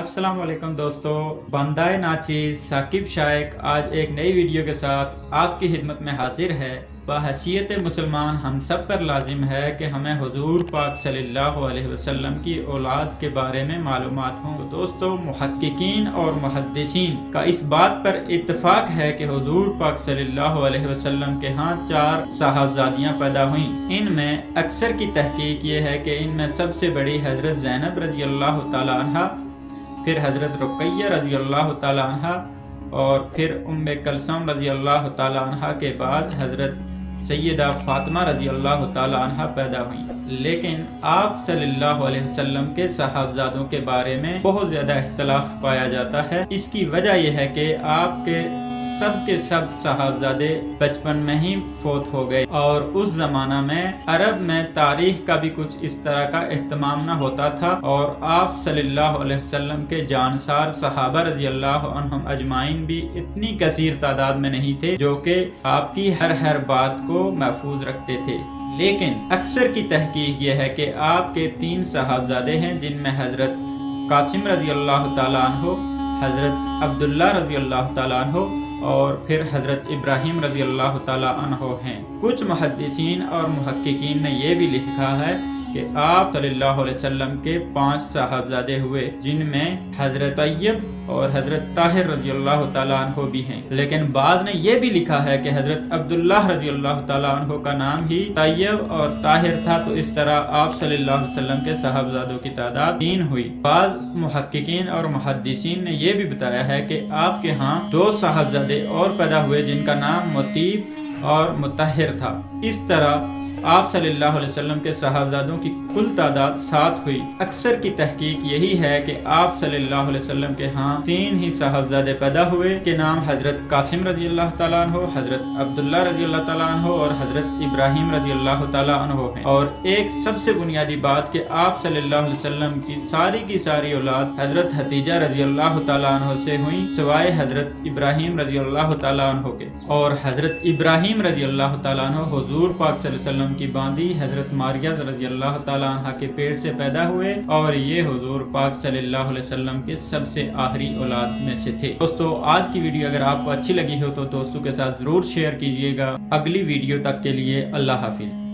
अस्सलाम वालेकुम दोस्तों, बंदाए नाचीज़ साकिब शाइक आज एक नई वीडियो के साथ आपकी खिदमत में हाजिर है। बहैसियत मुसलमान हम सब पर लाजिम है कि हमें हुजूर पाक सल्लल्लाहु अलैहि वसल्लम की औलाद के बारे में मालूमात हों। तो दोस्तों, मुहक्किकीन और मुहद्दिसीन का इस बात पर इत्तफाक है कि हुजूर पाक सल्लल्लाहु अलैहि वसल्लम के यहाँ 4 साहबजादियाँ पैदा हुईं। इनमें अक्सर की तहकीक ये है कि इनमें सबसे बड़ी हज़रत ज़ैनब रज़ी अल्लाह तआला अन्हा, फिर हज़रत रुक़ैया रज़ी अल्लाह तआला अन्हा और फिर उम्मे कलसूम रज़ी अल्लाह तआला अन्हा के बाद हज़रत सैयदा फ़ातिमा रज़ी अल्लाह तआला अन्हा पैदा हुई। लेकिन आप सल्लल्लाहु अलैहि वसल्लम के साहबजादों के बारे में बहुत ज़्यादा इख्तिलाफ पाया जाता है। इसकी वजह यह है कि आपके सब साहबजादे बचपन में ही फोत हो गए और उस जमाना में अरब में तारीख का भी कुछ इस तरह का एहतमाम न होता था और आप सल्लल्लाहु अलैहि वसल्लम के जानसार सहाबा रज़ी अल्लाह अन्हुम अजमाइन भी इतनी कसीर तादाद में नहीं थे जो कि आपकी हर बात को महफूज रखते थे। लेकिन अक्सर की तहकीक यह है कि आपके 3 साहबजादे हैं, जिनमें हजरत कासिम रज़ी अल्लाह तआला अन्हु, हजरत अब्दुल्ला रज़ी अल्लाह तआला अन्हु और फिर हजरत इब्राहिम रज़ी अल्लाह तआला अन्हु हैं। कुछ मुहद्दिसीन और मुहक्किकीन ने यह भी लिखा है कि आप सल्लल्लाहु अलैहि वसल्लम के 5 साहबजादे हुए, जिनमें हजरत तय्यब और हजरत ताहिर रज़ी अल्लाह तआला अन्हु भी हैं। लेकिन बाद ने यह भी लिखा है कि हजरत अब्दुल्ला रज़ी अल्लाह तआला अन्हु का नाम ही तय्यब और ताहिर था। तो इस तरह आप सल्लल्लाहु अलैहि वसल्लम के साहबजादों की तादाद 3 हुई। बाद मुहक्किकीन और मुहद्दिसीन ने यह भी बताया है कि आपके यहाँ 2 साहबजादे और पैदा हुए, जिनका नाम मुतीब और मुतहिर था। इस तरह आप सल्लल्लाहु अलैहि वसल्लम के साहबजादों की कुल तादाद 7 हुई। अक्सर की तहकीक यही है कि आप सल्लल्लाहु अलैहि वसल्लम के यहाँ 3 ही साहबजादे पैदा हुए, के नाम हजरत कासिम रज़ी अल्लाह तआला अन्हु, हजरत अब्दुल्ला रज़ी अल्लाह तआला अन्हु और हजरत इब्राहिम रज़ी अल्लाह तआला अन्हु हैं। और एक सबसे बुनियादी बात कि आप सल्लल्लाहु अलैहि वसल्लम की सारी औलाद हजरत हतीजा रज़ी अल्लाह तआला अन्हु से हुई, सिवाय हजरत इब्राहिम रज़ी अल्लाह तआला अन्हु के। और हजरत इब्राहिम रज़ी अल्लाह तआला अन्हु हुजूर पाक सल्लल्लाहु अलैहि वसल्लम की बांदी हजरत मारिया रज़ी अल्लाह तआला अन्हा के पेट से पैदा हुए और ये हुजूर पाक सल्लल्लाहु अलैहि वसल्लम के सबसे आखिरी औलाद में से थे। दोस्तों, आज की वीडियो अगर आपको अच्छी लगी हो तो दोस्तों के साथ जरूर शेयर कीजिएगा। अगली वीडियो तक के लिए अल्लाह हाफिज।